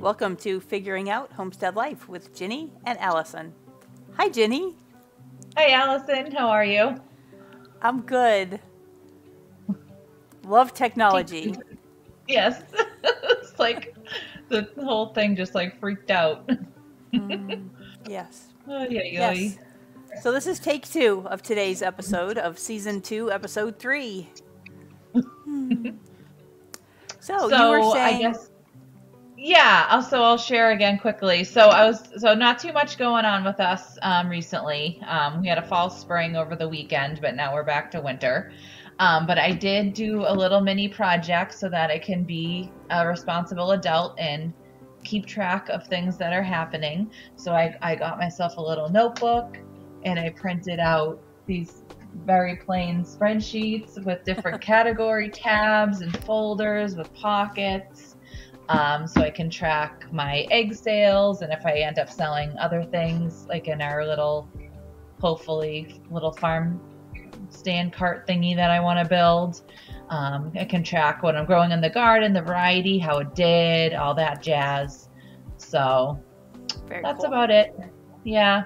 Welcome to Figuring Out Homestead Life with Ginny and Allison. Hi, Ginny. Hi, Allison. How are you? I'm good. Love technology. Yes. It's like the whole thing just like freaked out. Yes. Oh, yeah, Yes. So this is take 2 of today's episode of Season 2, Episode 3. So you were saying... I guess, yeah, so I'll share again quickly. So not too much going on with us recently. We had a fall spring over the weekend, but now we're back to winter. But I did do a little mini project so that I can be a responsible adult and keep track of things that are happening. So I got myself a little notebook and I printed out these very plain spreadsheets with different category tabs and folders with pockets. So I can track my egg sales, and if I end up selling other things, like in our little, hopefully, little farm stand cart thingy that I want to build. I can track what I'm growing in the garden, the variety, how it did, all that jazz. So that's cool. about it. Yeah.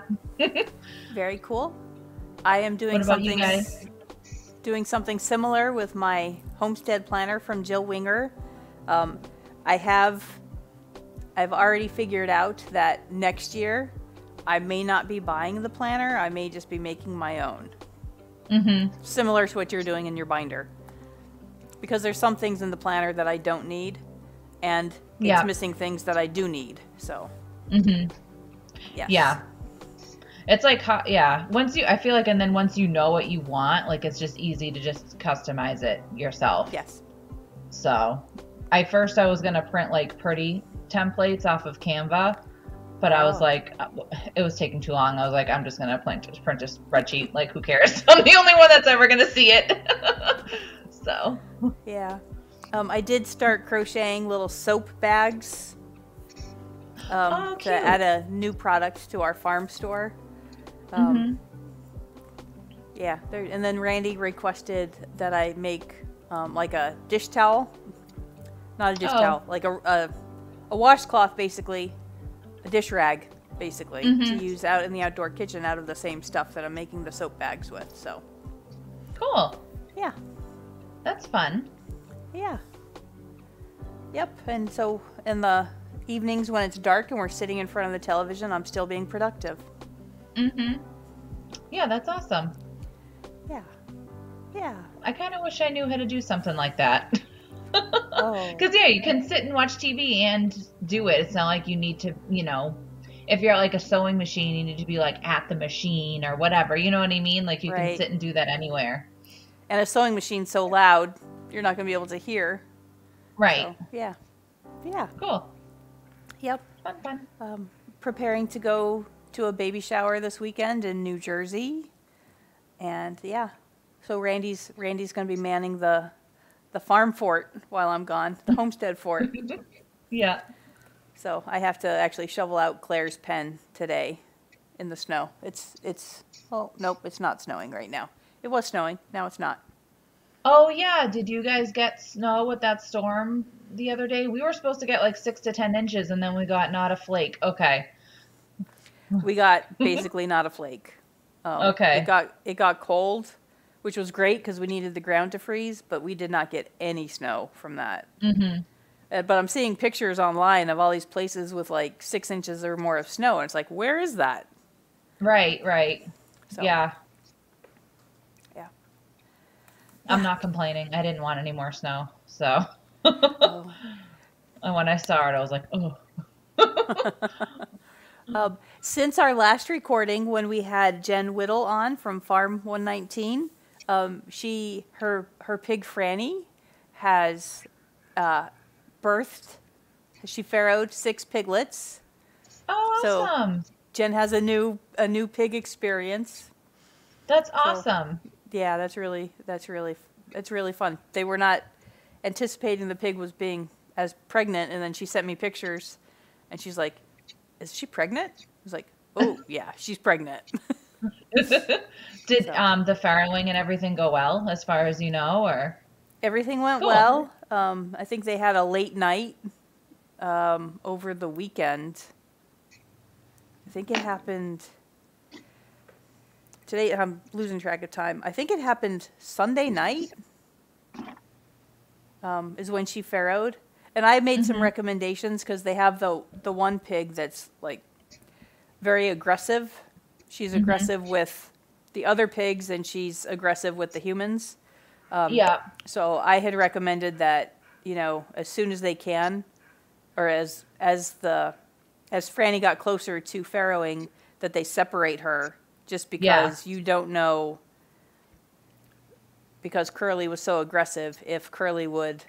Very cool. I am doing something similar with my homestead planner from Jill Winger. I've already figured out that next year I may not be buying the planner. I may just be making my own. Mm-hmm. Similar to what you're doing in your binder. Because there's some things in the planner that I don't need, and it's missing things that I do need. So, yes. Yeah. It's like, I feel like, and then once you know what you want, like, it's just easy to just customize it yourself. Yes. So, I was going to print, like, pretty templates off of Canva, but I was like, it was taking too long. I was like, I'm just going to print a spreadsheet. Like, who cares? I'm the only one that's ever going to see it. So. Yeah. I did start crocheting little soap bags to add a new product to our farm store. Yeah, and then Randy requested that I make like a dish towel. Not a dish towel, like a washcloth, basically. A dish rag, basically, to use out in the outdoor kitchen out of the same stuff that I'm making the soap bags with. So cool. Yeah. That's fun. Yeah. Yep, and so in the evenings when it's dark and we're sitting in front of the television, I'm still being productive. Yeah, that's awesome. Yeah. Yeah. I kind of wish I knew how to do something like that. Oh. Because, you can sit and watch TV and do it. It's not like you need to, if you're at, like, a sewing machine, you need to be, like, at the machine or whatever. You know what I mean? Like, you can sit and do that anywhere. And a sewing machine's so loud, you're not going to be able to hear. Right. So, yeah. Yeah. Cool. Yep. Fun. Preparing to go to a baby shower this weekend in New Jersey. And, yeah. So Randy's going to be manning the farm fort while I'm gone, the homestead fort. Yeah. So I have to actually shovel out Claire's pen today in the snow. Nope, it's not snowing right now. It was snowing, now it's not. Oh, yeah. Did you guys get snow with that storm the other day? We were supposed to get like 6 to 10 inches, and then we got not a flake. Okay. We got basically not a flake. Okay. It got cold, which was great because we needed the ground to freeze, but we did not get any snow from that. But I'm seeing pictures online of all these places with like 6 inches or more of snow, and it's like, where is that? Right. So, yeah. Yeah. I'm not complaining. I didn't want any more snow, so. And when I saw it, I was like, oh. Since our last recording, when we had Jen Whittle on from Farm 119, her pig Franny has she farrowed 6 piglets. Oh, awesome! So Jen has a new pig experience. That's awesome. So, yeah, that's really fun. They were not anticipating the pig was being as pregnant, and then she sent me pictures, and she's like, "Is she pregnant?" I was like, "Oh yeah, she's pregnant." Did the farrowing and everything go well, as far as you know, or? Everything went well. I think they had a late night over the weekend. I think it happened today. I'm losing track of time. I think it happened Sunday night. Is when she farrowed, and I made some recommendations because they have the one pig that's like very aggressive. She's aggressive with the other pigs, and she's aggressive with the humans. Yeah. So I had recommended that, as soon as they can, or as Franny got closer to farrowing, that they separate her, just because you don't know, because Curly was so aggressive, if Curly would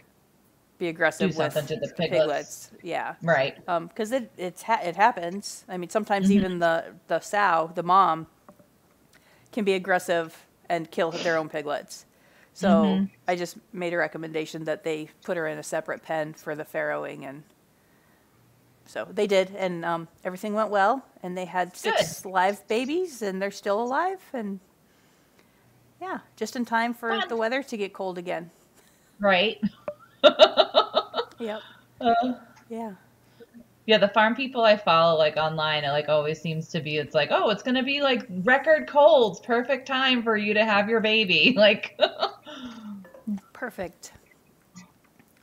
be aggressive with to the piglets. Yeah. Right. Because it happens. I mean, sometimes even the sow, the mom, can be aggressive and kill their own piglets. So I just made a recommendation that they put her in a separate pen for the farrowing, and so they did, and everything went well, and they had 6 live babies, and they're still alive, and yeah, just in time for the weather to get cold again. Right. Yep. Yeah. Yeah, the farm people I follow, like, online, it, like, always seems to be, it's like, oh, it's going to be, like, record colds. Perfect time for you to have your baby. Like, perfect.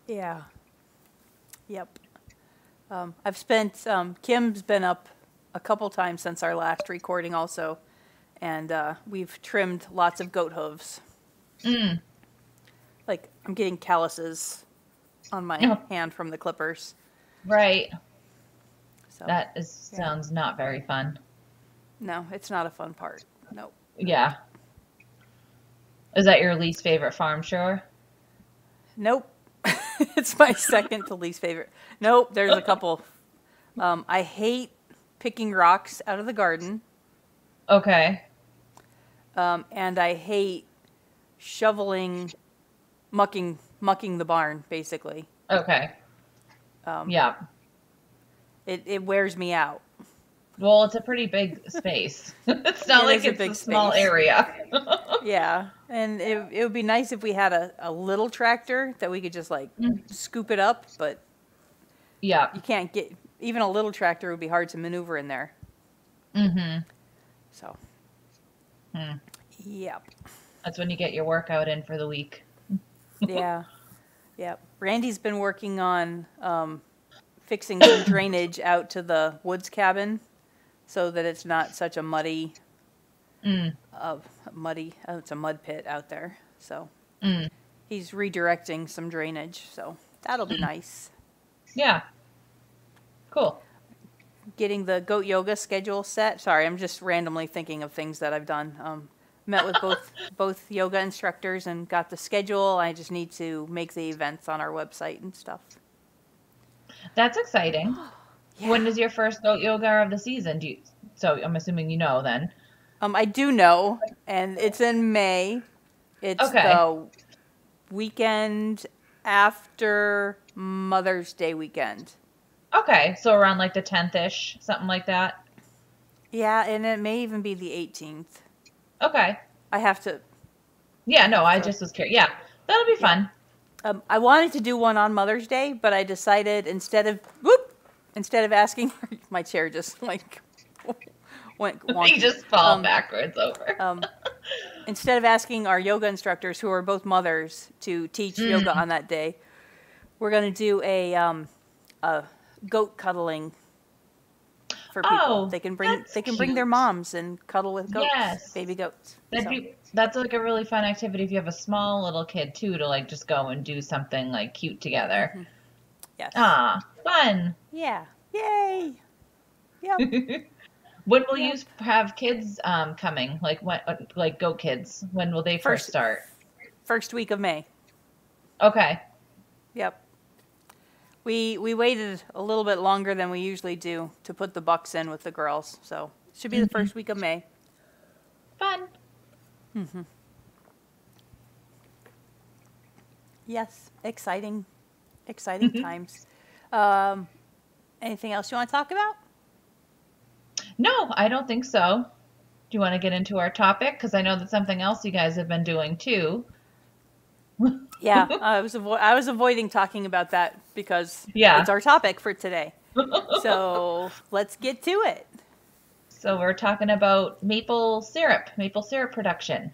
Yeah. Yep. I've spent, Kim's been up a couple times since our last recording also, and we've trimmed lots of goat hooves. Like, I'm getting calluses on my hand from the clippers. Right. So, that sounds not very fun. No, it's not a fun part. No. Yeah. Is that your least favorite farm chore? Nope. It's my second to least favorite. Nope, there's a couple. I hate picking rocks out of the garden. Okay. And I hate shoveling, mucking the barn, basically. Okay. Yeah. It wears me out. Well, it's a pretty big space. It's not like it's a small area. Yeah. And it would be nice if we had a little tractor that we could just like scoop it up, but yeah, you can't get, even a little tractor would be hard to maneuver in there. So. Yep. That's when you get your workout in for the week. Yeah. Yep. Randy's been working on fixing some drainage out to the woods cabin so that it's not such a muddy, it's a mud pit out there. So he's redirecting some drainage. So that'll be nice. Yeah. Cool. Getting the goat yoga schedule set. Sorry, I'm just randomly thinking of things that I've done. Met with both yoga instructors and got the schedule. I just need to make the events on our website and stuff. That's exciting. Yeah. When is your first goat yoga of the season? So I'm assuming you know then. I do know, and it's in May. It's the weekend after Mother's Day weekend. Okay, so around like the 10th-ish, something like that. Yeah, and it may even be the 18th. Okay. I have to. Yeah, no, I just was curious. Yeah, that'll be fun. I wanted to do one on Mother's Day, but I decided instead of asking, my chair just like went wonky. You just fall backwards over. Instead of asking our yoga instructors, who are both mothers, to teach yoga on that day, we're going to do a goat cuddling for people. Oh, they can bring their moms and cuddle with goats, baby goats. That's like a really fun activity if you have a small little kid too, to like just go and do something like cute together. Yes. Ah, fun. Yeah. Yay. Yep. When will you have kids coming? Like what? Like goat kids? When will they first start? First week of May. Okay. Yep. We waited a little bit longer than we usually do to put the bucks in with the girls, so it should be the first week of May. Fun. Yes, exciting times. Anything else you want to talk about? No, I don't think so. Do you want to get into our topic? Because I know that's something else you guys have been doing too. Yeah, I was avoiding talking about that because Yeah. it's our topic for today. So let's get to it. So we're talking about maple syrup production.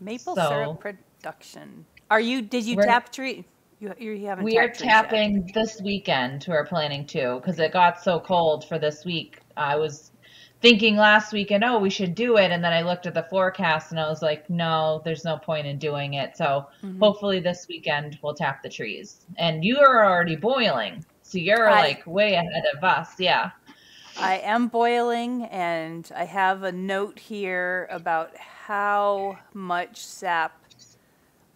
Maple syrup So production. Did you we're tap tree? You haven't we are tapped trees yet. tapping this weekend. We're planning to because it got so cold for this week. I was thinking last weekend, oh, we should do it, and then I looked at the forecast and I was like, no, there's no point in doing it. So Hmm. hopefully this weekend we'll tap the trees. And you are already boiling, so you're I like way ahead of us. Yeah. I am boiling, and I have a note here about how much sap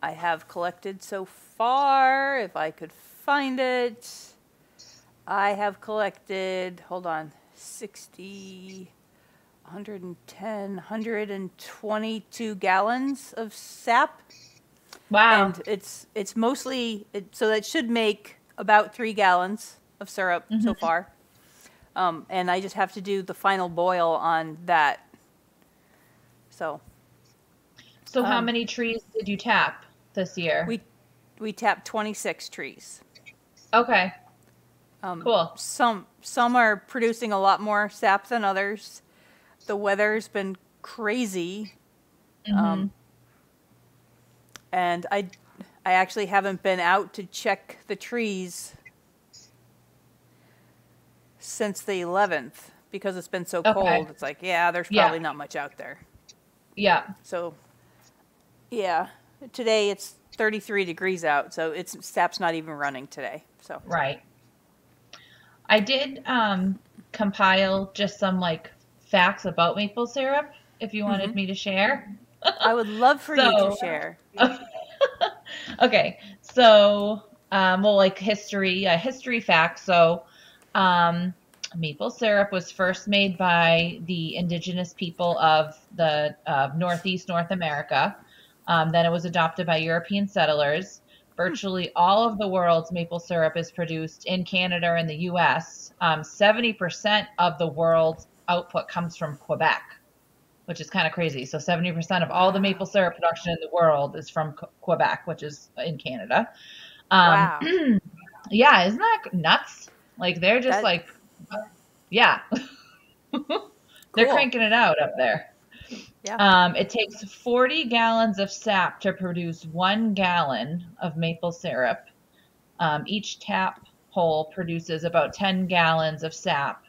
I have collected so far. If I could find it, I have collected, hold on, 60, 110, 122 gallons of sap. Wow. And it's mostly, so that should make about 3 gallons of syrup so Hmm. far. And I just have to do the final boil on that. So So how um, many trees did you tap this year? we we tapped 26 trees. Okay. Cool. Some are producing a lot more sap than others. The weather's been crazy, Hmm. and I actually haven't been out to check the trees since the 11th because it's been so Okay. cold. It's like, yeah, there's Yeah. probably not much out there. Yeah. So, yeah, today it's 33 degrees out, so sap's not even running today. So, Right. I did compile just some like facts about maple syrup if you hmm wanted me to share. I would love for you to So, share. okay. So, well, like history facts. So, um, maple syrup was first made by the indigenous people of the Northeast North America. Then it was adopted by European settlers. Virtually all of the world's maple syrup is produced in Canada and the US. 70% of the world's output comes from Quebec, which is kind of crazy. So 70% of all the maple Wow. syrup production in the world is from Quebec, which is in Canada. Um, Wow. yeah, isn't that nuts? Like they're just That like, yeah, they're cool. cranking it out up there. Yeah. It takes 40 gallons of sap to produce 1 gallon of maple syrup. Each tap hole produces about 10 gallons of sap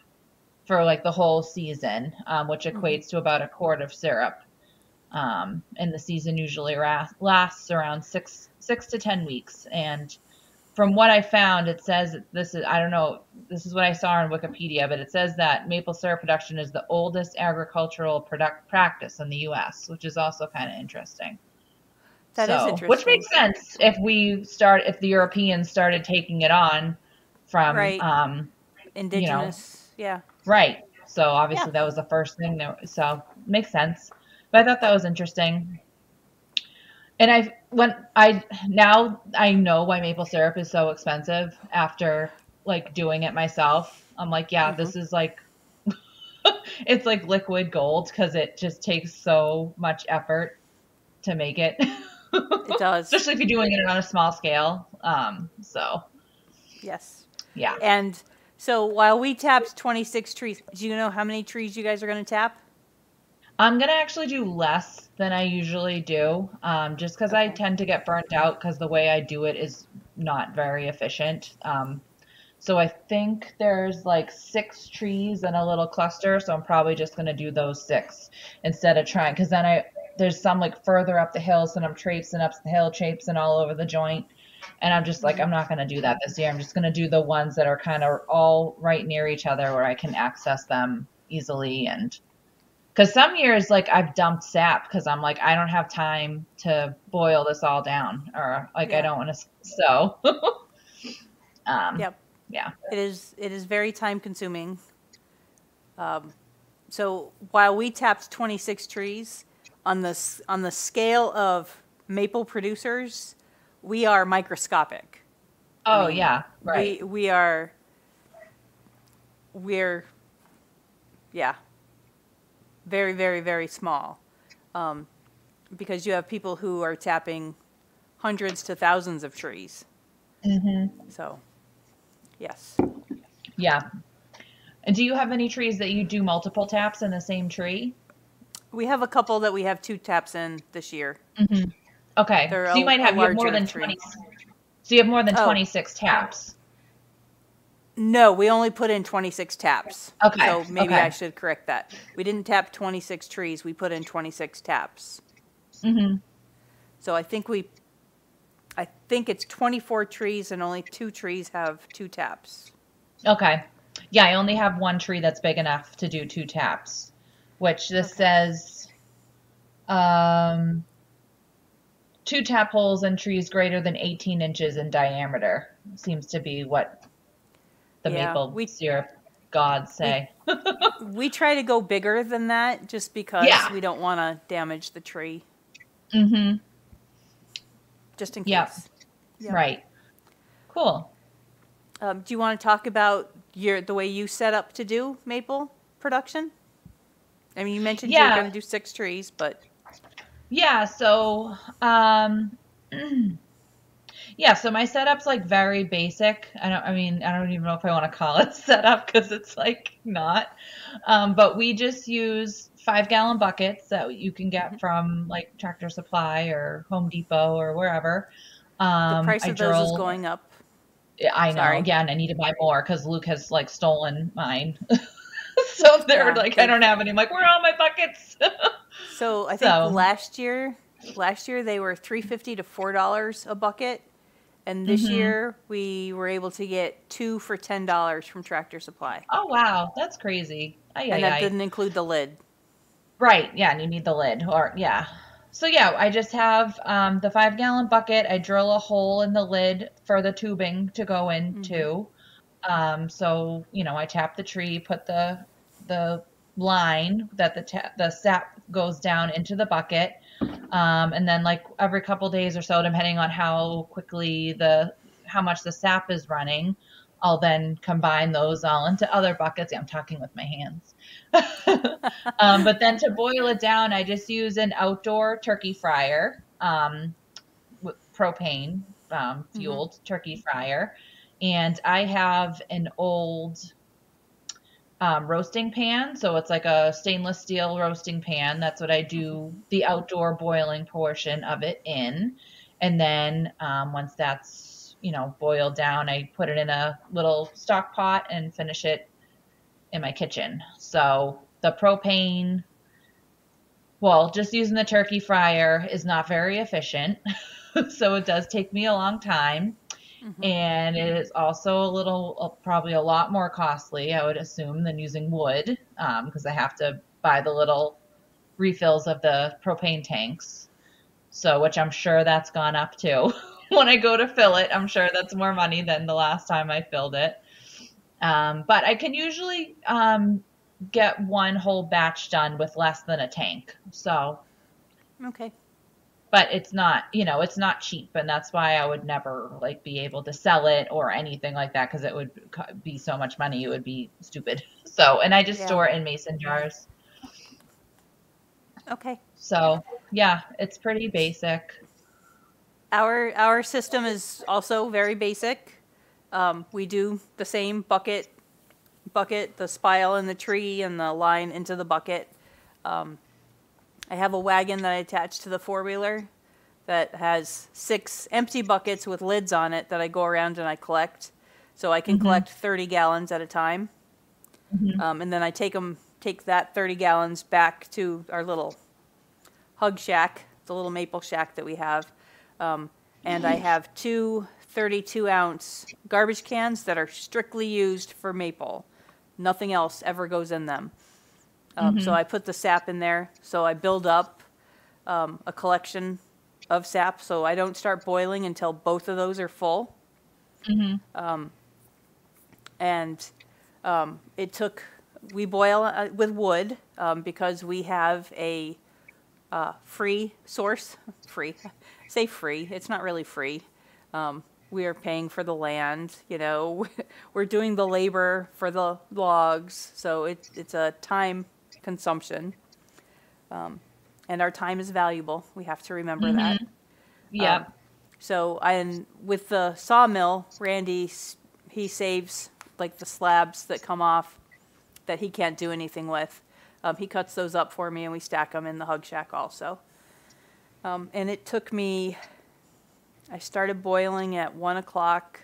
for like the whole season, which Hmm. equates to about a quart of syrup. And the season usually lasts around six to 10 weeks. And from what I found, it says this is I don't know, this is what I saw on Wikipedia, but it says that maple syrup production is the oldest agricultural practice in the U.S., which is also kind of interesting. That is So, which interesting. makes sense if the Europeans started taking it on from, Right. you know, Indigenous. Yeah. right. So Yeah. obviously that was the first thing there. So makes sense. But I thought that was interesting. And now I know why maple syrup is so expensive after like doing it myself. I'm like, yeah, Hmm. this is like it's like liquid gold because it just takes so much effort to make it. It does. Especially if you're doing it on a small scale. So Yes. yeah. And so while we tapped 26 trees, do you know how many trees you guys are going to tap? I'm gonna actually do less than I usually do, just because I Okay. tend to get burnt out because the way I do it is not very efficient. So I think there's like 6 trees in a little cluster, so I'm probably just gonna do those 6 instead of trying, Okay. because then there's some like further up the hill, so I'm traipsing up the hill, traipsing all over the joint, and I'm just like, Hmm. I'm not gonna do that this year. I'm just gonna do the ones that are kind of all right near each other where I can access them easily and because some years, like I've dumped sap because I'm like, I don't have time to boil this all down, or like I Yeah. don't want to. So, um, Yep. yeah. It is very time consuming. So while we tapped 26 trees on the scale of maple producers, we are microscopic. I Oh mean, yeah, right. we're yeah, very very very small. Because you have people who are tapping hundreds to thousands of trees. Mm-hmm. So, yes. Yeah. And do you have any trees that you do multiple taps in the same tree? We have a couple that we have 2 taps in this year. Mm-hmm. Okay. They're So you might have, you have more larger than tree. 20. So you have more than Oh. 26 taps. No, we only put in 26 taps. Okay. So maybe Okay. I should correct that. We didn't tap 26 trees. We put in 26 taps. Mm-hmm. So I think it's 24 trees and only 2 trees have 2 taps. Okay. Yeah, I only have one tree that's big enough to do 2 taps, which this says 2 tap holes in trees greater than 18 inches in diameter seems to be what the maple syrup gods say. We try to go bigger than that just because we don't want to damage the tree. Mm-hmm. Just in case. Yep. Right. Cool. Do you want to talk about the way you set up to do maple production? I mean, you mentioned you were going to do 6 trees, but... Yeah, so... yeah, so my setup's like very basic. I don't even know if I want to call it setup because it's like not. But we just use 5-gallon buckets that you can get from like Tractor Supply or Home Depot or wherever. The price of those is going up. I know. Sorry. Yeah, and I need to buy more because Luke has like stolen mine. So they're like, I don't have any. I'm like, where are all my buckets? So I think last year they were $3.50 to $4 a bucket. And this year, we were able to get 2 for $10 from Tractor Supply. Oh, wow. That's crazy. And that didn't include the lid. Right. Yeah, and you need the lid. So, yeah, I just have the 5-gallon bucket. I drill a hole in the lid for the tubing to go into. So, I tap the tree, put the line that the sap goes down into the bucket. And then like every couple days or so, depending on how quickly how much the sap is running, I'll then combine those all into other buckets. Yeah, I'm talking with my hands. But then to boil it down, I just use an outdoor turkey fryer, with propane, fueled turkey fryer. And I have an old, roasting pan. So it's like a stainless steel roasting pan. That's what I do the outdoor boiling portion of it in. And then once that's, boiled down, I put it in a little stock pot and finish it in my kitchen. So the propane, just using the turkey fryer is not very efficient. So it does take me a long time. And it is also probably a lot more costly, I would assume, than using wood, because I have to buy the little refills of the propane tanks. So, which I'm sure that's gone up too. When I go to fill it, I'm sure that's more money than the last time I filled it. But I can usually get one whole batch done with less than a tank. So. Okay. But it's not, it's not cheap, and that's why I would never be able to sell it or anything like that because it would be so much money. It would be stupid. So, and I just store it in mason jars. Okay. So, yeah, it's pretty basic. Our system is also very basic. We do the same bucket, the spile in the tree and the line into the bucket. I have a wagon that I attach to the 4-wheeler that has 6 empty buckets with lids on it that I go around and I collect. So I can collect 30 gallons at a time. And then I take that 30 gallons back to our little hug shack, the little maple shack that we have. And I have 2 32-ounce garbage cans that are strictly used for maple. Nothing else ever goes in them. So I put the sap in there. So I build up a collection of sap. So I don't start boiling until both of those are full. We boil with wood because we have a free source. Say free. It's not really free. We are paying for the land. We're doing the labor for the logs. So it's a time consumption, and our time is valuable. We have to remember that. Yeah. So with the sawmill, Randy, he saves like the slabs that come off that he can't do anything with. He cuts those up for me and we stack them in the hug shack also. And it took me, I started boiling at 1 o'clock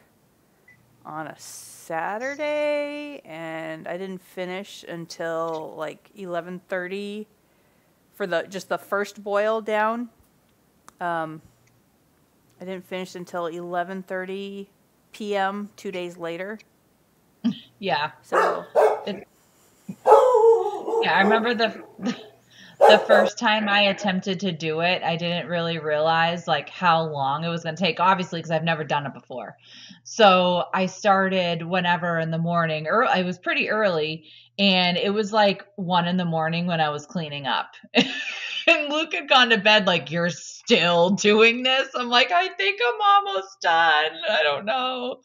on a Saturday, and I didn't finish until like 11:30 for just the first boil down. I didn't finish until 11:30 p.m. 2 days later. Yeah. So, yeah, I remember the first time I attempted to do it, I didn't really realize like how long it was going to take, obviously, because I've never done it before. So I started whenever in the morning, or I was pretty early, and it was like 1 a.m. when I was cleaning up. And Luke had gone to bed like, you're still doing this? I'm like, I think I'm almost done. I don't know.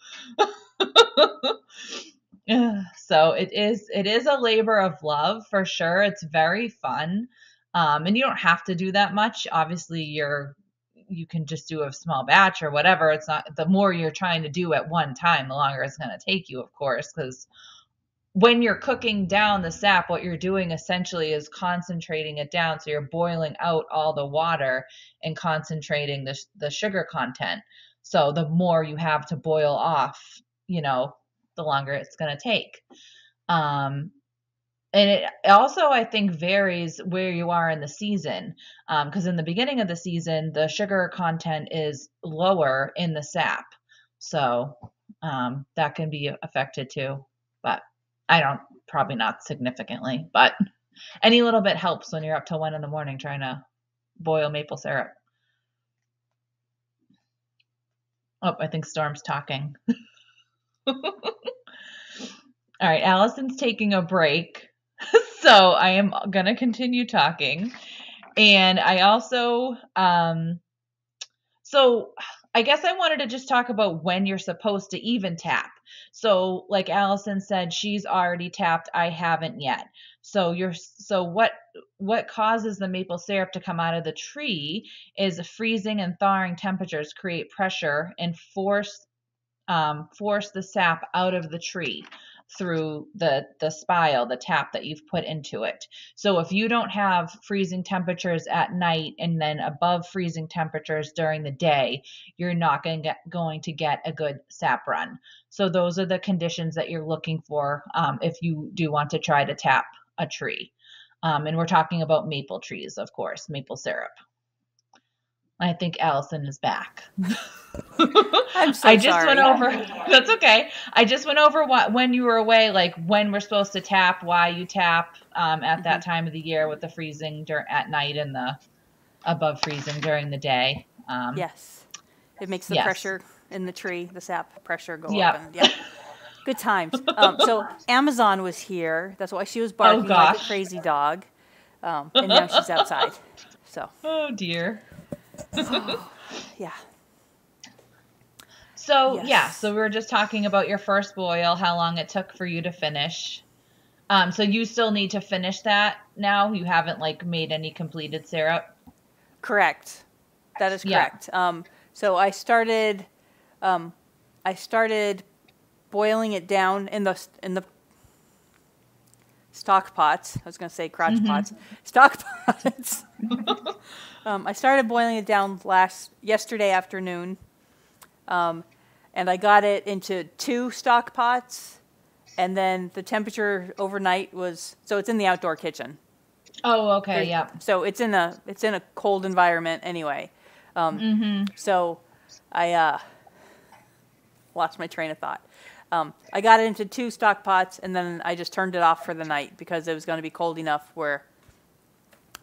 So it is a labor of love for sure. It's very fun. And you don't have to do that much. Obviously you can just do a small batch or whatever. It's not, the more you're trying to do at one time, the longer it's going to take you, of course, because when you're cooking down the sap, what you're doing essentially is concentrating it down. So you're boiling out all the water and concentrating the sugar content. So the more you have to boil off, the longer it's going to take. And it also, I think, varies where you are in the season. Because in the beginning of the season, the sugar content is lower in the sap. So that can be affected too. But probably not significantly. But any little bit helps when you're up till 1 a.m. trying to boil maple syrup. Oh, I think Storm's talking. All right, Allison's taking a break. So I am going to continue talking. And I also, so I guess I wanted to just talk about when you're supposed to even tap. So like Allison said, she's already tapped. I haven't yet. So what causes the maple syrup to come out of the tree is freezing and thawing temperatures create pressure and force the sap out of the tree through the spile, the tap that you've put into it. So if you don't have freezing temperatures at night and then above freezing temperatures during the day, you're not going to get a good sap run. So those are the conditions that you're looking for if you do want to try to tap a tree. And we're talking about maple trees, of course, maple syrup. I think Allison is back. I'm so I just sorry. went over. That's okay. I just went over when you were away, like when we're supposed to tap, why you tap at that time of the year with the freezing at night and the above freezing during the day. Yes, it makes the pressure in the tree, the sap pressure go up. And, good times. So Amazon was here. That's why she was barking like a crazy dog. And now she's outside. So. Oh dear. Yeah. So so we were just talking about your first boil, how long it took for you to finish. So you still need to finish that now? You haven't made any completed syrup? Correct. That is correct. Yeah. So I started boiling it down in the stock pots. I was going to say crotch pots. Stock pots. I started boiling it down yesterday afternoon. And I got it into 2 stock pots, and then the temperature overnight so it's in the outdoor kitchen. Oh, okay, yeah. So it's in a cold environment anyway. So I lost my train of thought. I got it into 2 stock pots, and then I just turned it off for the night because it was going to be cold enough where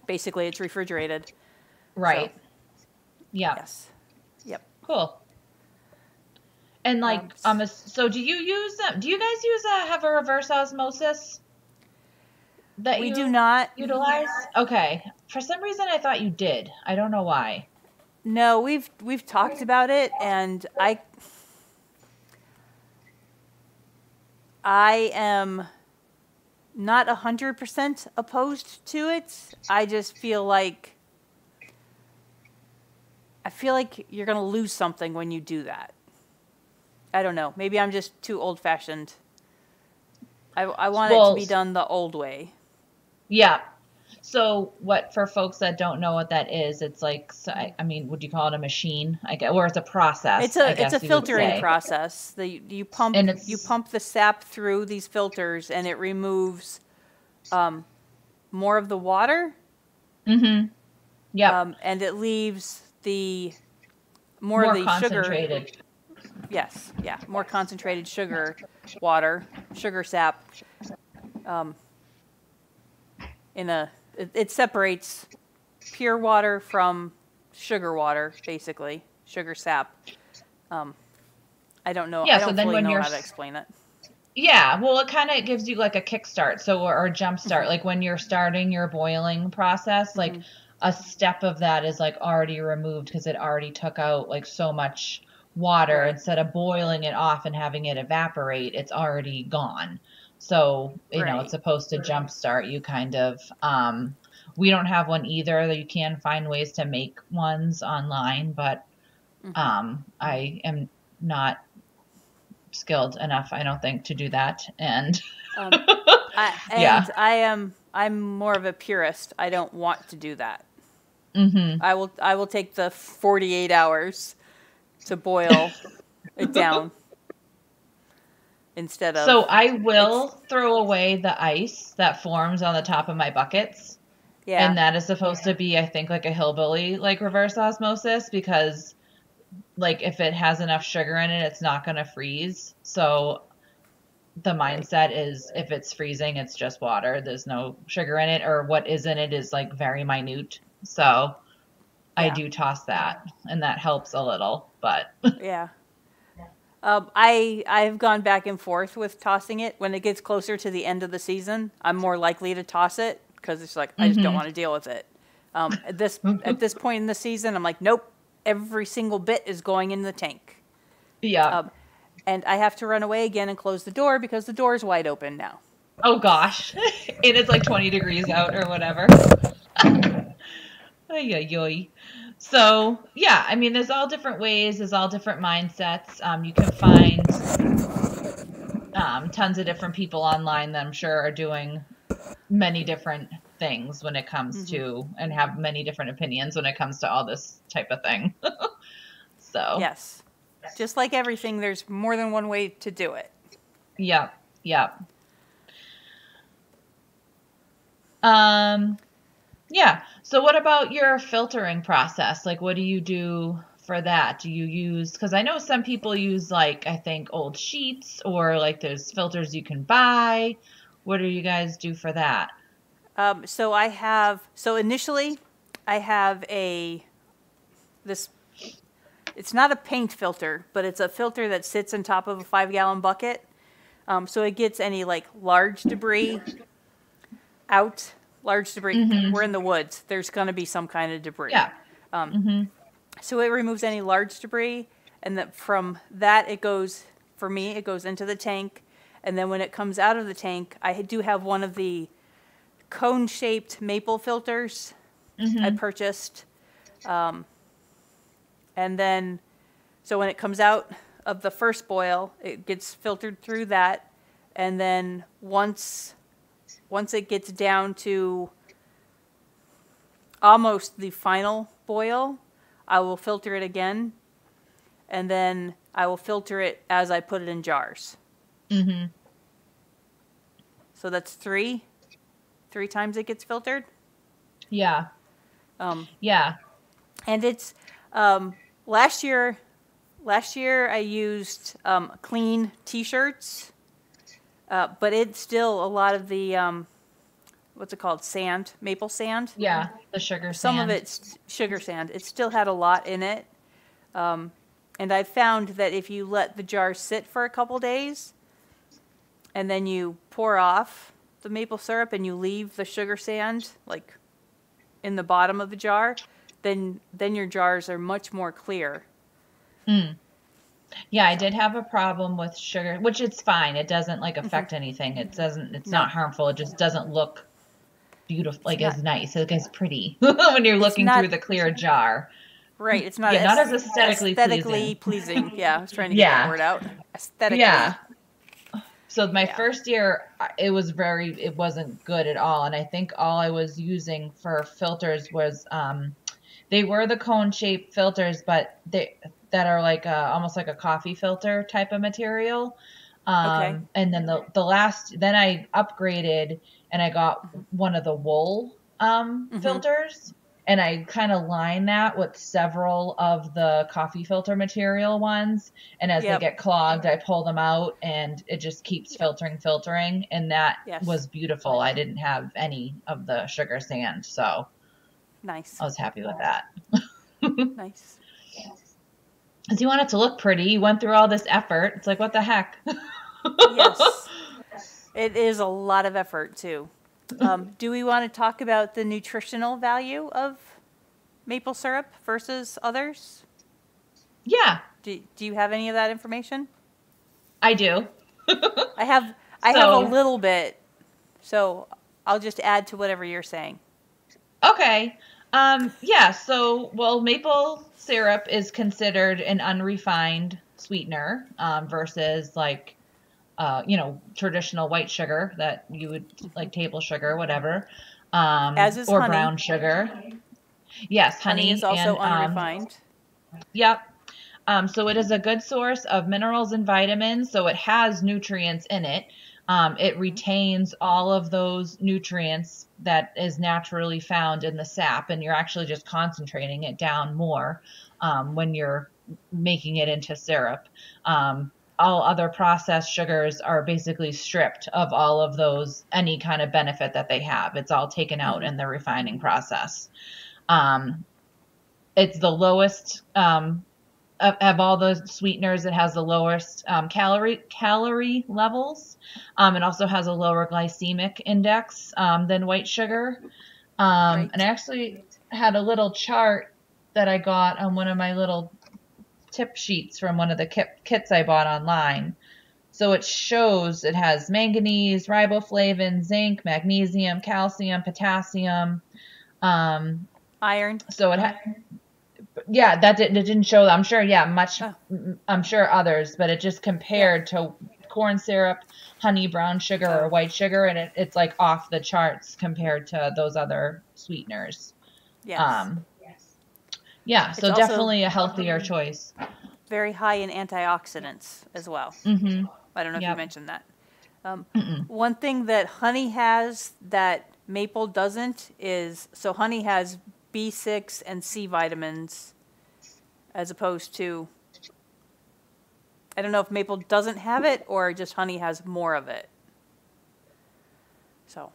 basically it's refrigerated. Right. So, yeah. Yes. Yep. Cool. And so do you guys have a reverse osmosis that we do not utilize? Okay. For some reason I thought you did. I don't know why. No, we've talked about it, and I am not 100% opposed to it. I just feel like I feel like you're going to lose something when you do that. I don't know. Maybe I'm just too old-fashioned. I want it to be done the old way. Yeah. So what, for folks that don't know what that is, it's like, so, I mean, would you call it a machine? I guess, or it's a process. It's a filtering process. You pump the sap through these filters, and it removes more of the water. Mm-hmm. Yeah. And it leaves the more of the concentrated sugar. Yes. Yeah. More concentrated sugar sap. It separates pure water from sugar water, basically sugar sap. I don't know. Yeah, I don't really know how to explain it. Yeah, well, it kind of gives you like a kickstart, or a jump start. Like when you're starting your boiling process, like a step of that is like already removed because it already took out like so much water. Right. Instead of boiling it off and having it evaporate, it's already gone. So, you know, it's supposed to jumpstart you kind of. We don't have one either. You can find ways to make ones online, but I am not skilled enough, I don't think, to do that. And I'm more of a purist. I don't want to do that. Mm-hmm. I will take the 48 hours to boil it down. Instead of... So I will throw away the ice that forms on the top of my buckets. Yeah. And that is supposed to be, I think, like a hillbilly, like reverse osmosis, because like if it has enough sugar in it, it's not going to freeze. So the mindset is if it's freezing, it's just water. There's no sugar in it, or what is in it is like very minute. So I do toss that, and that helps a little, but yeah. I've gone back and forth with tossing it. When it gets closer to the end of the season, I'm more likely to toss it because it's like I just don't want to deal with it. At this point in the season, I'm like, nope, every single bit is going in the tank. Yeah. And I have to run away again and close the door because the door is wide open now. Oh gosh, and it's like 20 degrees out or whatever. Ay. So, yeah, I mean, there's all different ways, there's all different mindsets. You can find tons of different people online that I'm sure are doing many different things when it comes to, and have many different opinions when it comes to all this type of thing. So. Yes. Just like everything, there's more than one way to do it. Yep. Yeah. So what about your filtering process? Like, what do you do for that? Do you use, because I know some people use like, I think old sheets, or like there's filters you can buy. What do you guys do for that? So initially I have it's not a paint filter, but it's a filter that sits on top of a 5-gallon bucket. So it gets any like large debris out. Large debris. We're in the woods. There's going to be some kind of debris. Yeah. So it removes any large debris, and from that it goes into the tank, and then when it comes out of the tank, I do have one of the cone-shaped maple filters I purchased, and then so when it comes out of the first boil, it gets filtered through that, and then once it gets down to almost the final boil, I will filter it again, and then I will filter it as I put it in jars. So that's three times it gets filtered. Yeah. Yeah. And it's last year I used clean T-shirts. But it's still a lot of the, what's it called? Sand, maple sand. Yeah, the sugar sand. Some of it's sugar sand. It still had a lot in it. And I found that if you let the jar sit for a couple days, and then you pour off the maple syrup and you leave the sugar sand, like, in the bottom of the jar, then your jars are much more clear. Yeah, I did have a problem with sugar, which it's fine. It doesn't like affect anything. It's not harmful. It just doesn't look beautiful, like as nice, like as pretty when you're looking through the clear jar. Right. It's not not as aesthetically pleasing. Yeah, I was trying to get that Yeah. word out. Aesthetically. Yeah. So my first year, it wasn't good at all. And I think all I was using for filters was, they were the cone-shaped filters, but that are like almost like a coffee filter type of material. Okay. And then then I upgraded and I got one of the wool filters, and I kind of line that with several of the coffee filter material ones. And as they get clogged, I pull them out and it just keeps filtering. And that was beautiful. I didn't have any of the sugar sand. So nice. I was happy with that. Nice. Because you want it to look pretty. You went through all this effort. It's like, what the heck? Yes. It is a lot of effort, too. Do we want to talk about the nutritional value of maple syrup versus others? Yeah. Do you have any of that information? I do. I have a little bit, so I'll just add to whatever you're saying. Okay. Maple syrup is considered an unrefined sweetener versus like traditional white sugar that you would like, table sugar, whatever. As is or honey. Brown sugar. Yes, honey is also and, unrefined. Yep. So it is a good source of minerals and vitamins. So it has nutrients in it. It retains all of those nutrients that is naturally found in the sap, and you're actually just concentrating it down more when you're making it into syrup. All other processed sugars are basically stripped of all of those, any kind of benefit that they have. It's all taken out in the refining process. It's the lowest of all the sweeteners. It has the lowest calorie levels. It also has a lower glycemic index than white sugar. Right. And I actually had a little chart that I got on one of my little tip sheets from one of the kits I bought online. So it shows it has manganese, riboflavin, zinc, magnesium, calcium, potassium, iron. So it that it didn't show. I'm sure, I'm sure others, but it just compared to corn syrup, honey, brown sugar, or white sugar, and it's like off the charts compared to those other sweeteners. Yes. Yeah, so definitely a healthier choice. Very high in antioxidants as well. Mm-hmm. I don't know if you mentioned that. One thing that honey has that maple doesn't is, so honey has B6 and C vitamins as opposed to, I don't know if maple doesn't have it or just honey has more of it. So.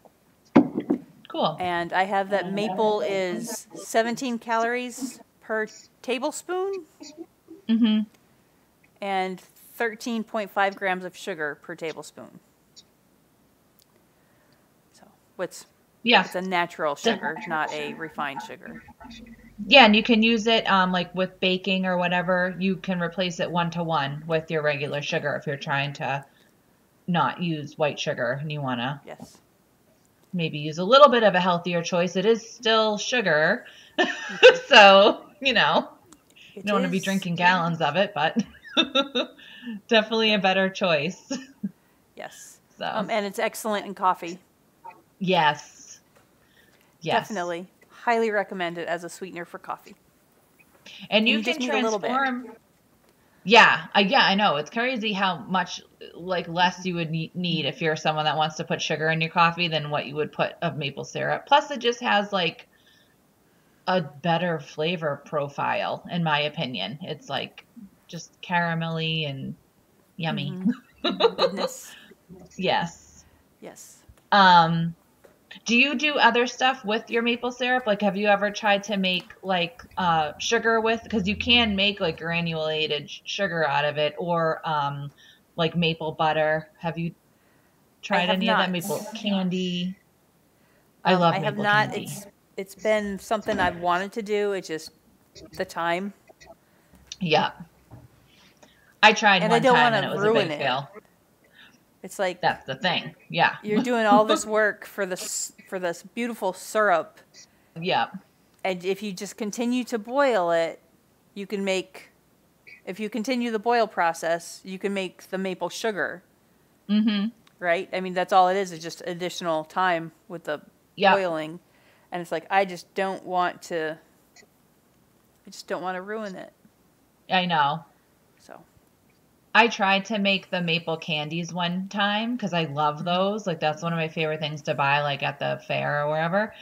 Cool. And I have that maple is 17 calories per tablespoon. Mm-hmm. And 13.5 grams of sugar per tablespoon. So it's a natural sugar, not a refined sugar. Yeah, and you can use it like with baking or whatever. You can replace it 1-to-1 with your regular sugar if you're trying to not use white sugar and you want to maybe use a little bit of a healthier choice. It is still sugar. So, you don't want to be drinking gallons of it, but definitely a better choice. Yes. So. And it's excellent in coffee. Yes. Definitely. Highly recommend it as a sweetener for coffee. And you can transform. Yeah, I know. It's crazy how much less you would need if you're someone that wants to put sugar in your coffee than what you would put of maple syrup. Plus, it just has a better flavor profile, in my opinion. It's just caramelly and yummy. Mm-hmm. Goodness. Yes. Yes. Do you do other stuff with your maple syrup? Have you ever tried to make sugar with, because you can make granulated sugar out of it, or maple butter? Have you tried any of that? Maple candy? I love maple candy. It's been something I've wanted to do. It's just the time. Yeah. I tried and one I don't time want and to it was ruin a big it. fail. It's like that's the thing. Yeah. You're doing all this work for this beautiful syrup. Yeah. And if you just continue to boil it, you can make, if you continue the boil process, you can make the maple sugar. Mm-hmm. Right? I mean, that's all it is just additional time with the boiling. And it's like, I just don't want to ruin it. I know. So I tried to make the maple candies one time because I love those. Like, that's one of my favorite things to buy, like at the fair or wherever.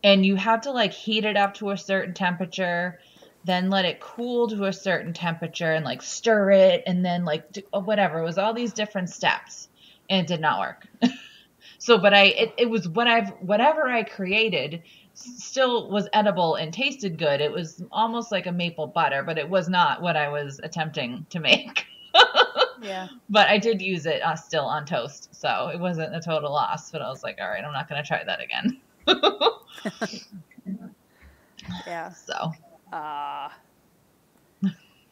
And you have to like heat it up to a certain temperature, then let it cool to a certain temperature and like stir it and then like do, whatever. It was all these different steps and it did not work. So, but it was whatever I created still was edible and tasted good. It was almost like a maple butter, but it was not what I was attempting to make. Yeah. But I did use it still on toast. So it wasn't a total loss, but I was like, all right, I'm not going to try that again. Yeah. So.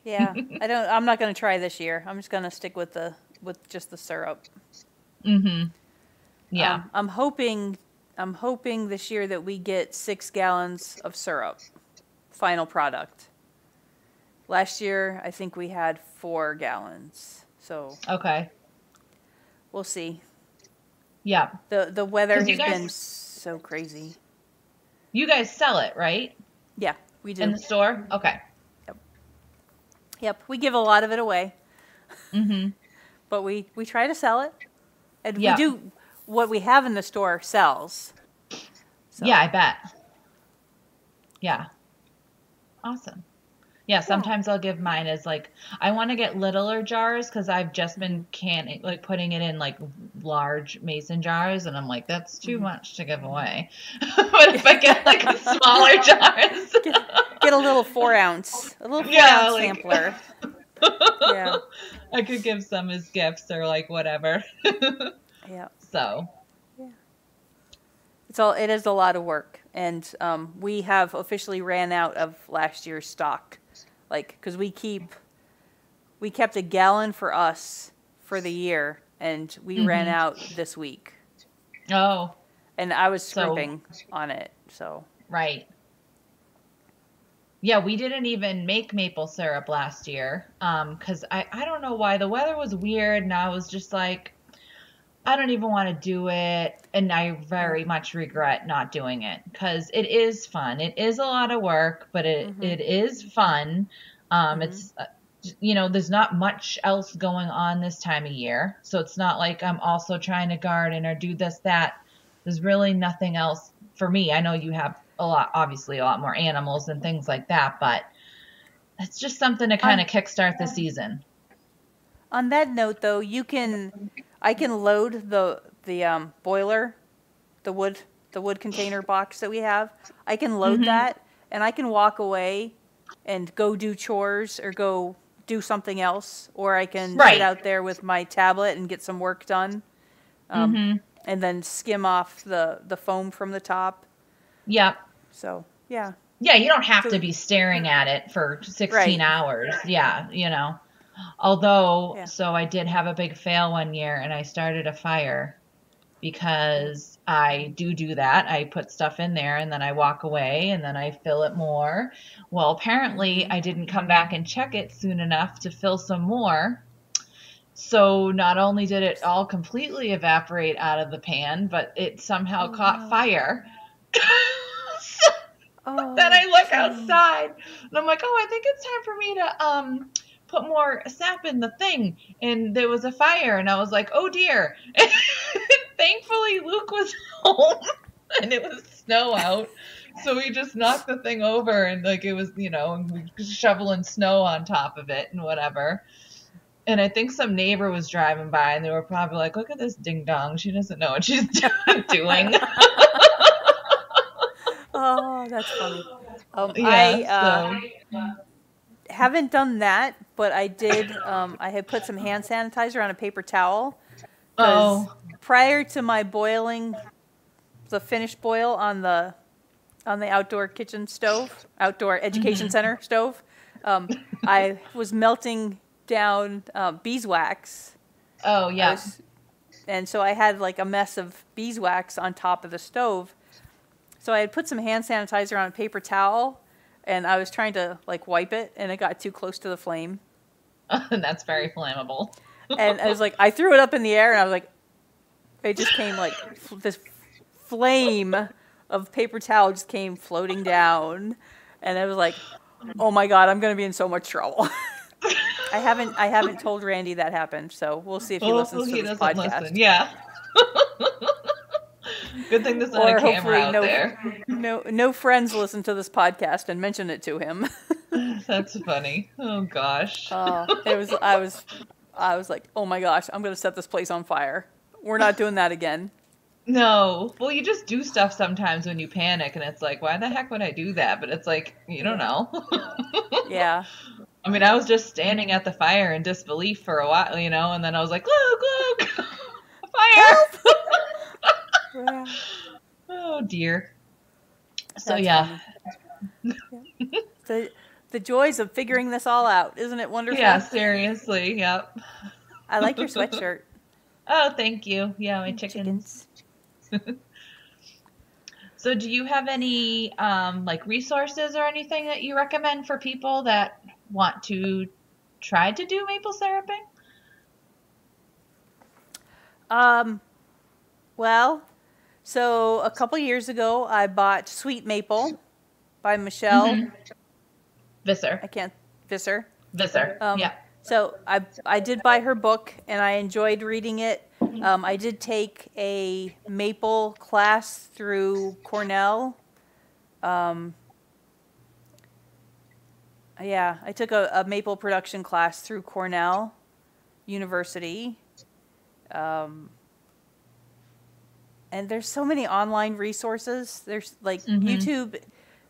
Yeah. I'm not going to try this year. I'm just going to stick with just the syrup. Mm-hmm. Yeah. I'm hoping this year that we get 6 gallons of syrup, final product. Last year, I think we had 4 gallons. So okay. We'll see. Yeah. The weather has been so crazy. You guys sell it, right? Yeah, we do. In the store? Okay. Yep. We give a lot of it away. Mm-hmm. But we try to sell it. And we do what we have in the store sells. So. Yeah, I bet. Yeah. Awesome. Yeah, sometimes I'll give mine as like, I want to get littler jars because I've just been canning, like putting it in like large mason jars. And I'm like, that's too much to give away. But if I get like a smaller jars. Get a little 4-ounce, ounce sampler. Yeah. I could give some as gifts or like whatever. Yeah. So. Yeah. It is a lot of work. And we have officially ran out of last year's stock. Like, because we kept a gallon for us for the year, and we ran out this week. Oh. And I was scrimping on it, so. Right. Yeah, we didn't even make maple syrup last year, because I don't know why. The weather was weird, and I was just like, I don't even want to do it, and I very much regret not doing it because it is fun. It is a lot of work, but it is fun. It's, there's not much else going on this time of year, so it's not like I'm also trying to garden or do this, that. There's really nothing else for me. I know you have obviously a lot more animals and things like that, but it's just something to kind of kickstart the season. On that note, though, I can load the boiler, the wood container box that we have. I can load that, and I can walk away and go do chores or go do something else, or I can sit out there with my tablet and get some work done, and then skim off the foam from the top. Yep. So, yeah. Yeah, you don't have to be staring at it for 16 hours. Yeah, Although, so I did have a big fail one year, and I started a fire because I do that. I put stuff in there, and then I walk away, and then I fill it more. Well, apparently, I didn't come back and check it soon enough to fill some more. So not only did it all completely evaporate out of the pan, but it somehow caught fire. Then I look outside, and I'm like, I think it's time for me to put more sap in the thing. And there was a fire, and I was like, oh dear. Thankfully, Luke was home, and it was snow out. So we just knocked the thing over, and like it was, shoveling snow on top of it and whatever. And I think some neighbor was driving by, and they were probably like, look at this ding dong. She doesn't know what she's doing. Oh, that's funny. I haven't done that, but I did. I had put some hand sanitizer on a paper towel. Prior to my boiling, the finished boil on the outdoor kitchen stove, outdoor education center stove, I was melting down beeswax. Oh, yeah. And so I had like a mess of beeswax on top of the stove. So I had put some hand sanitizer on a paper towel, and I was trying to like wipe it, and it got too close to the flame. That's very flammable. And I was like, I threw it up in the air, and I was like, it just came like this flame of paper towel just came floating down, and I was like, oh my God, I'm gonna be in so much trouble. I haven't told Randy that happened, so we'll see if he listens to this podcast. Listen. Yeah. Good thing there's not a camera out there. No friends listen to this podcast and mention it to him. That's funny. Oh gosh. I was like, oh my gosh, I'm gonna set this place on fire. We're not doing that again. No. Well, you just do stuff sometimes when you panic, and it's like, why the heck would I do that? But it's like, you don't know. Yeah. I mean, I was just standing at the fire in disbelief for a while, you know, and then I was like, look, fire! Yeah. Oh dear. So That's yeah. The joys of figuring this all out. Isn't it wonderful? Yeah, seriously. Yep. I like your sweatshirt. Oh, thank you. Yeah, my chickens. So do you have any like resources or anything that you recommend for people that want to try to do maple syruping? Well, so a couple years ago I bought Sweet Maple by Michelle Visser. Visser. Yeah. So I did buy her book, and I enjoyed reading it. I did take a maple class through Cornell. Yeah, I took a maple production class through Cornell University. And there's so many online resources. There's like YouTube.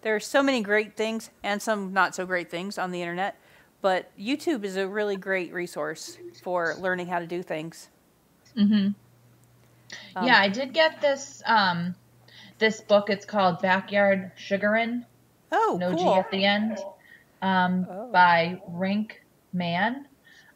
There are so many great things and some not so great things on the internet. But YouTube is a really great resource for learning how to do things. Yeah, I did get this this book. It's called Backyard Sugarin'. Oh, no cool. G at the end. By Rink Man.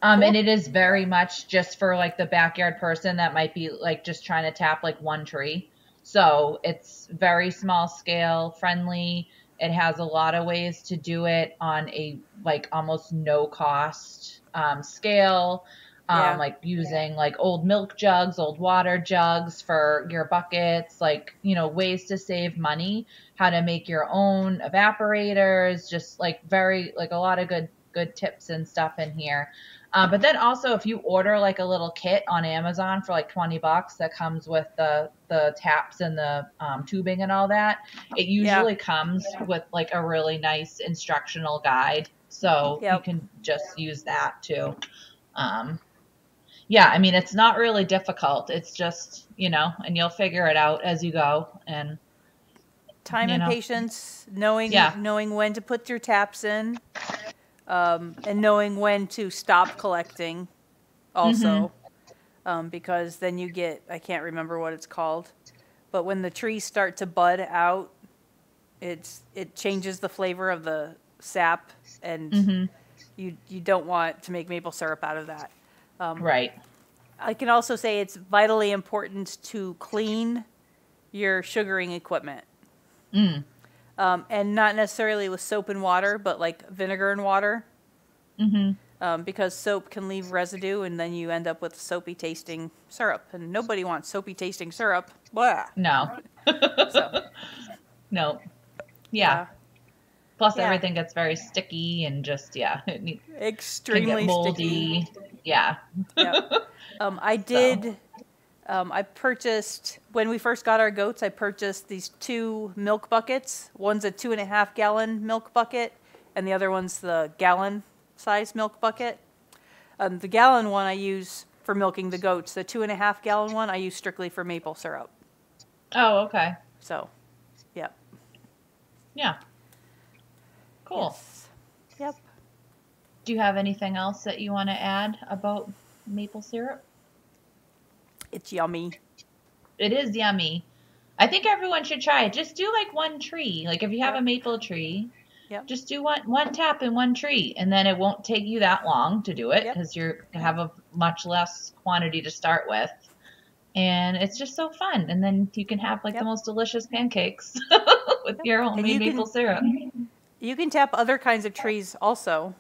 Cool. And it is very much just for like the backyard person that might be like just trying to tap like one tree. So it's very small scale, friendly. It has a lot of ways to do it on a like almost no cost scale. Like using like old milk jugs, old water jugs for your buckets, like, you know, ways to save money, how to make your own evaporators, just like very, like a lot of good tips and stuff in here. But then also if you order like a little kit on Amazon for like $20 that comes with the taps and the tubing and all that, it usually comes with like a really nice instructional guide. So you can just use that too. Yeah, I mean, it's not really difficult. It's just, you know, and you'll figure it out as you go. And time and patience, knowing when to put your taps in, and knowing when to stop collecting also. Because then you get, I can't remember what it's called, but when the trees start to bud out, it changes the flavor of the sap, and you don't want to make maple syrup out of that. Right. I can also say it's vitally important to clean your sugaring equipment. And not necessarily with soap and water, but like vinegar and water. Because soap can leave residue, and then you end up with soapy tasting syrup. And nobody wants soapy tasting syrup. Blah. No. No. Yeah. Plus everything gets very sticky and just, extremely moldy. Sticky. Yeah. I purchased, when we first got our goats, I purchased these 2 milk buckets. One's a 2.5 gallon milk bucket, and the other one's the gallon size milk bucket. The gallon one I use for milking the goats. The 2.5 gallon one I use strictly for maple syrup. Oh, okay. So, yep. Yeah. Cool. Yes. Yep. Do you have anything else that you want to add about maple syrup? It's yummy. It is yummy. I think everyone should try it. Just do like one tree. Like if you have a maple tree, just do one tap in one tree, and then it won't take you that long to do it because you have a much less quantity to start with. And it's just so fun. And then you can have like the most delicious pancakes with your homemade maple syrup. You can tap other kinds of trees also,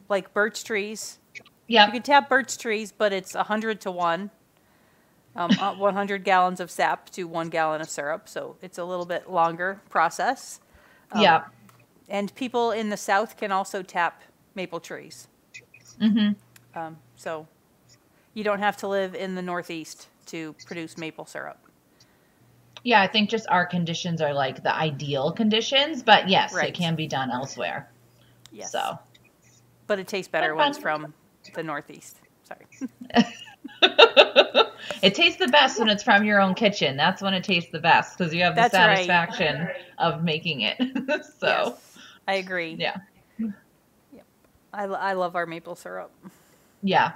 like birch trees. Yeah. You can tap birch trees, but it's 100 to 1. 100 gallons of sap to 1 gallon of syrup, so it's a little bit longer process. Yeah. And people in the South can also tap maple trees. So you don't have to live in the Northeast to produce maple syrup. Yeah, I think just our conditions are like the ideal conditions, but yes, Right. it can be done elsewhere. Yes. So, but it tastes better when it's from the Northeast. Sorry. It tastes the best when it's from your own kitchen. That's when it tastes the best because you have the satisfaction of making it. So, yes, I agree. Yeah. Yep. I love our maple syrup. Yeah.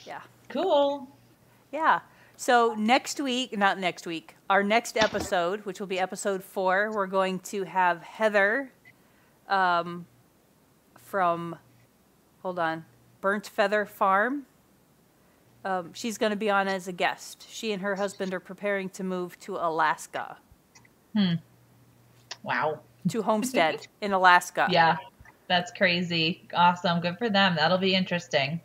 Yeah. Cool. Yeah. So our next episode, which will be episode 4, we're going to have Heather from, Burnt Feather Farm. She's going to be on as a guest. She and her husband are preparing to move to Alaska. Wow. To Homestead in Alaska. Yeah. That's crazy. Awesome. Good for them. That'll be interesting.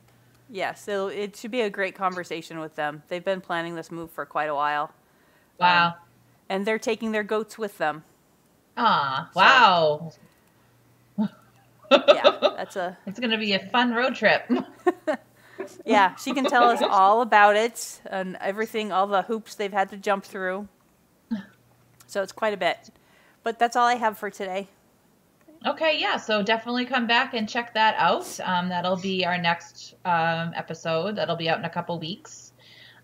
Yes, so it should be a great conversation with them. They've been planning this move for quite a while. Wow. And they're taking their goats with them. Ah, wow. Yeah, it's going to be a fun road trip. Yeah, she can tell us all about it and everything, all the hoops they've had to jump through. So it's quite a bit. But that's all I have for today. Okay, yeah, so definitely come back and check that out. That'll be our next episode. That'll be out in a couple weeks.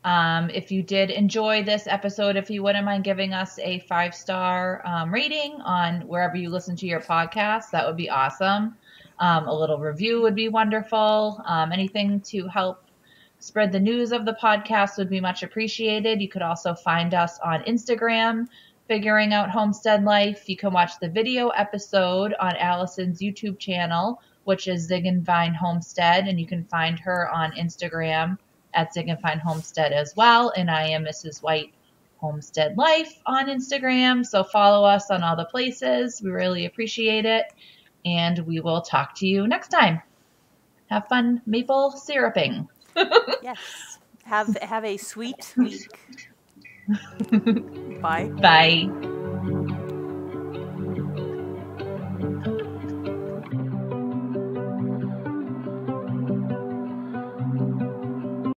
If you did enjoy this episode, if you wouldn't mind giving us a 5-star rating on wherever you listen to your podcast, that would be awesome. A little review would be wonderful. Anything to help spread the news of the podcast would be much appreciated. You could also find us on Instagram, Figuring Out Homestead Life. You can watch the video episode on Allison's YouTube channel, which is Zig and Vine Homestead, and you can find her on Instagram at Zig and Vine Homestead as well. And I am Mrs. White Homestead Life on Instagram, so follow us on all the places. We really appreciate it, and we will talk to you next time. Have fun maple syruping. Yes. Have a sweet week. Bye. Bye.